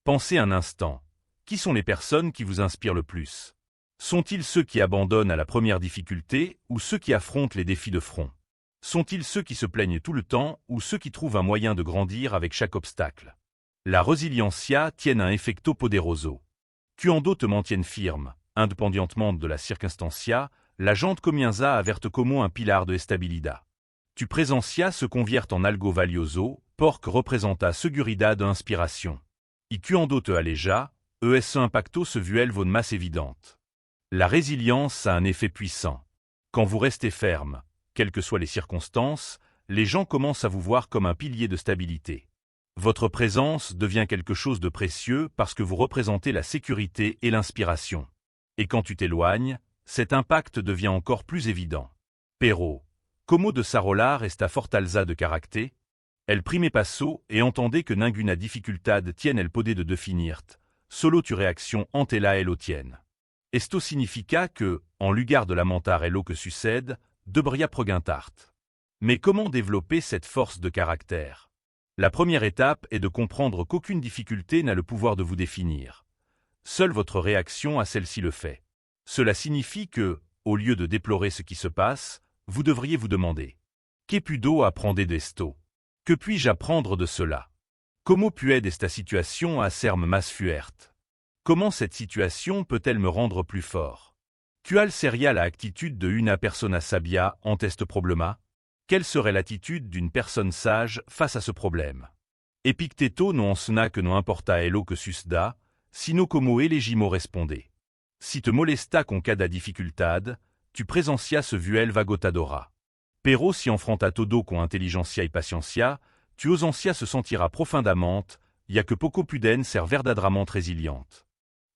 Pensez un instant. Qui sont les personnes qui vous inspirent le plus? Sont-ils ceux qui abandonnent à la première difficulté ou ceux qui affrontent les défis de front? Sont-ils ceux qui se plaignent tout le temps ou ceux qui trouvent un moyen de grandir avec chaque obstacle? La resiliencia tiene un efecto poderoso. Cuando te mantiennent firme, independientement de la circunstancia, la gente comienza a verte como un pilar de estabilidad. Tu presencia se convierte en algo valioso, porque representa seguridad de inspiration. Y cuando te aleja, ese impacto se vuelve más évidente. La résilience a un effet puissant. Quand vous restez ferme, quelles que soient les circonstances, les gens commencent à vous voir comme un pilier de stabilité. Votre présence devient quelque chose de précieux parce que vous représentez la sécurité et l'inspiration. Et quand tu t'éloignes, cet impact devient encore plus évident. Pero, como desarrollar esta fortaleza de carácter? El prime paso et entendez que ninguna dificultad tiene el poder de definirte, solo tu réaction ante la el tienne. Esto significa que, en lugar de lamentar el que succède, devria preguntarte. Mais comment développer cette force de caractère? La première étape est de comprendre qu'aucune difficulté n'a le pouvoir de vous définir. Seule votre réaction à celle-ci le fait. Cela signifie que, au lieu de déplorer ce qui se passe, vous devriez vous demander « Que puedo aprender d'esto » ? Que puis-je apprendre de cela? Como puede esta situación hacerme más fuerte? Comment cette situation peut-elle me rendre plus fort? ¿Cuál sería la actitud de una persona sabia ante este problema? Quelle serait l'attitude d'une personne sage face à ce problème? Epicteto no ensena que no importa elo que suceda, sino como elegimo responde. Si te molesta con cada dificultad, tu presencias vuelva gotadora. Pero si enfrenta todo con inteligencia y paciencia, tu osancia se sentira profondamente, ya que poco puden ser verdaderamente résiliente.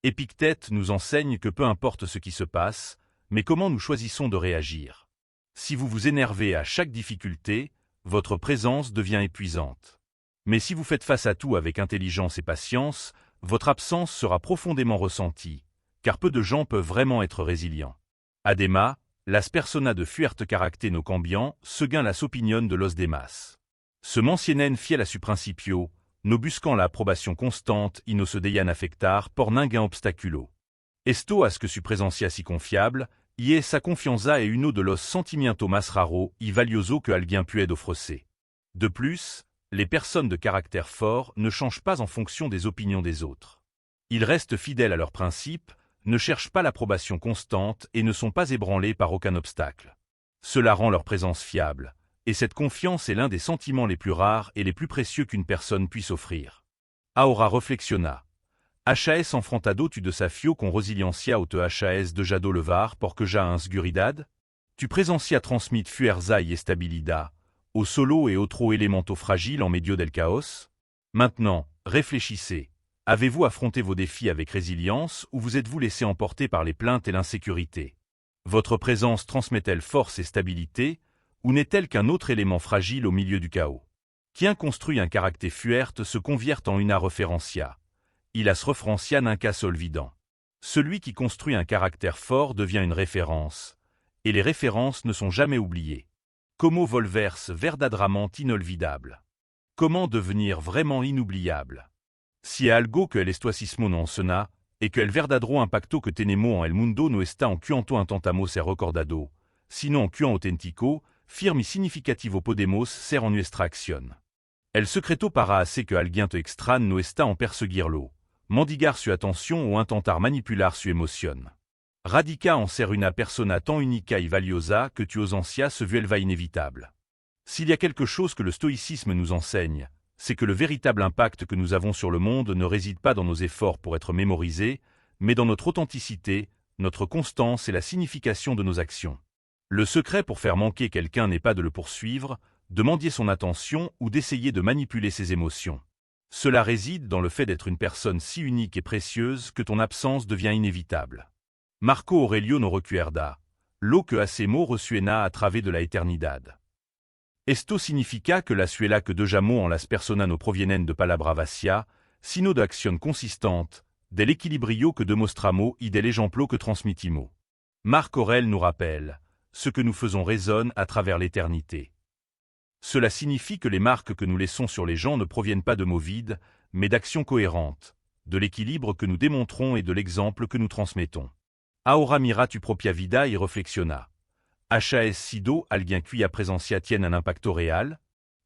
Épictète nous enseigne que peu importe ce qui se passe, mais comment nous choisissons de réagir. Si vous vous énervez à chaque difficulté, votre présence devient épuisante. Mais si vous faites face à tout avec intelligence et patience, votre absence sera profondément ressentie, car peu de gens peuvent vraiment être résilients. Además, las personas de fuerte carácter no cambian, según las opinión de los demás. Se mantienen fiel a su principio, no buscan la aprobación constante y no se dejan afectar por ningún obstáculo. Esto hace que su presencia si confiable, y esa confianza es uno de los sentimientos más raro y valioso que alguien puede ofrecer. De plus, les personnes de caractère fort ne changent pas en fonction des opinions des autres. Ils restent fidèles à leurs principes, ne cherchent pas l'approbation constante et ne sont pas ébranlés par aucun obstacle. Cela rend leur présence fiable, et cette confiance est l'un des sentiments les plus rares et les plus précieux qu'une personne puisse offrir. Ahora reflexiona. HAS enfrontado tu desafio con resiliencia o te HAS dejado levar porque já a inseguridad? Tu presencia transmite fuerza y estabilidad, au solo et otro elemento fragile en medio del caos? Maintenant, réfléchissez. Avez-vous affronté vos défis avec résilience ou vous êtes-vous laissé emporter par les plaintes et l'insécurité? Votre présence transmet-elle force et stabilité, ou n'est-elle qu'un autre élément fragile au milieu du chaos? Quien construit un caractère fuerte se convierte en una referencia. Y las referencias nunca se olvidan. Celui qui construit un caractère fort devient une référence, et les références ne sont jamais oubliées. Como volverse verdaderamente inolvidable? Comment devenir vraiment inoubliable? Si algo que el estoicismo no ensena, et que el verdadero impacto que tenemos en el mundo no está en cuanto intentamos ser recordado, sino en cuan auténtico, firme y significativo podemos ser en nuestra acción. El secreto para hacer que alguien te extrañe no está en perseguirlo, mendigar su atención o intentar manipular su emoción. Radica en ser una persona tan única y valiosa que tu ausencia se vuelva inévitable. S'il y a quelque chose que le stoïcisme nous enseigne, c'est que le véritable impact que nous avons sur le monde ne réside pas dans nos efforts pour être mémorisés, mais dans notre authenticité, notre constance et la signification de nos actions. Le secret pour faire manquer quelqu'un n'est pas de le poursuivre, de mendier son attention ou d'essayer de manipuler ses émotions. Cela réside dans le fait d'être une personne si unique et précieuse que ton absence devient inévitable. Marco Aurelio no recuerda, lo que hacemos resuena a través de la eternidad. Esto significa que la suela que dejamos en las personas no provienen de palabra vacía, sino de acción consistante, del equilibrio que demostramos y del ejemplo que transmitimos. Marc Aurèle nous rappelle, ce que nous faisons résonne à travers l'éternité. Cela signifie que les marques que nous laissons sur les gens ne proviennent pas de mots vides, mais d'actions cohérentes, de l'équilibre que nous démontrons et de l'exemple que nous transmettons. Ahora mira tu propia vida y reflexiona. HAS sido alguien qui a presencia tiene un impacto real?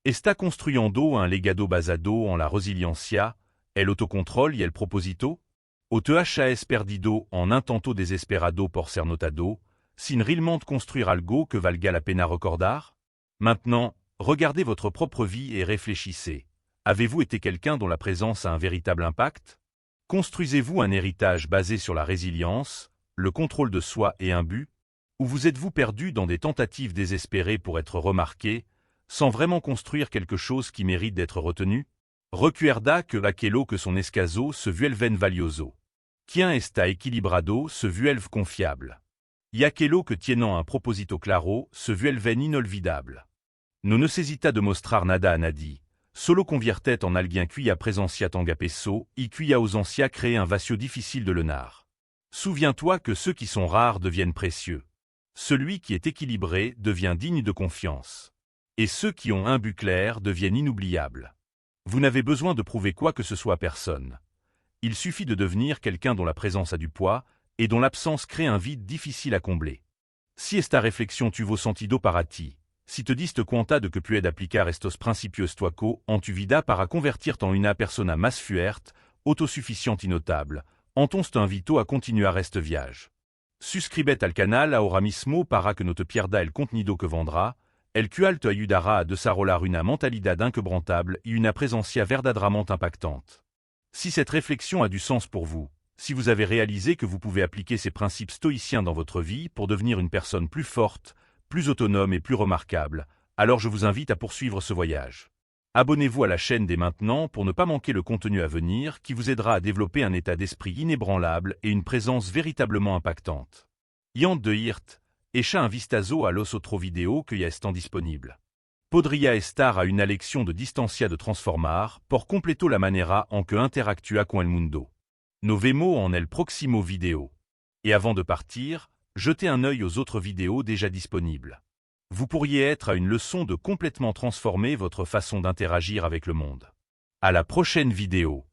Está construyendo un legado basado en la resiliencia, el autocontrol y el propósito? O te has perdido en intento desesperado por ser notado, sin realmente construire algo que valga la pena recordar? Maintenant, regardez votre propre vie et réfléchissez. Avez-vous été quelqu'un dont la présence a un véritable impact? Construisez-vous un héritage basé sur la résilience, le contrôle de soi et un but? Ou vous êtes-vous perdu dans des tentatives désespérées pour être remarqué, sans vraiment construire quelque chose qui mérite d'être retenu? Recuerda que aquello que son escaso se vuelven valioso. Quien está equilibrado se vuelve confiable. Y aquello que tienen un propósito claro se vuelven inolvidable. No necesita demostrar nada a nadie, solo conviertet en alguien qui a presencia tanga peso y qui a ausencia créé un vacío difficile de lenar. Souviens-toi que ceux qui sont rares deviennent précieux. Celui qui est équilibré devient digne de confiance. Et ceux qui ont un but clair deviennent inoubliables. Vous n'avez besoin de prouver quoi que ce soit à personne. Il suffit de devenir quelqu'un dont la présence a du poids et dont l'absence crée un vide difficile à combler. Si esta réflexion tuvo sentido para ti, si te diste cuenta de que puede aplicar estos principios tuaco en tu vida para convertirte en una persona más fuerte, autosuficiente y notable, entonces te invito a continuar este viaje. Suscríbete al canal ahora mismo para que no te pierda el contenido que vendrá, el cual te ayudará a desarrollar una mentalidad inquebrantable y una presencia verdaderamente impactante. Si cette réflexion a du sens pour vous, si vous avez réalisé que vous pouvez appliquer ces principes stoïciens dans votre vie pour devenir une personne plus forte, plus autonome et plus remarquable, alors je vous invite à poursuivre ce voyage. Abonnez-vous à la chaîne dès maintenant pour ne pas manquer le contenu à venir qui vous aidera à développer un état d'esprit inébranlable et une présence véritablement impactante. Yant de hirt, echa un vistazo a los otro video que ya están disponible. Podría estar a una lección de distancia de transformar por completo la manera en que interactúa con el mundo. Nos vemos en el próximo video. Et avant de partir, jetez un œil aux autres vidéos déjà disponibles. Vous pourriez être à une leçon de complètement transformer votre façon d'interagir avec le monde. À la prochaine vidéo.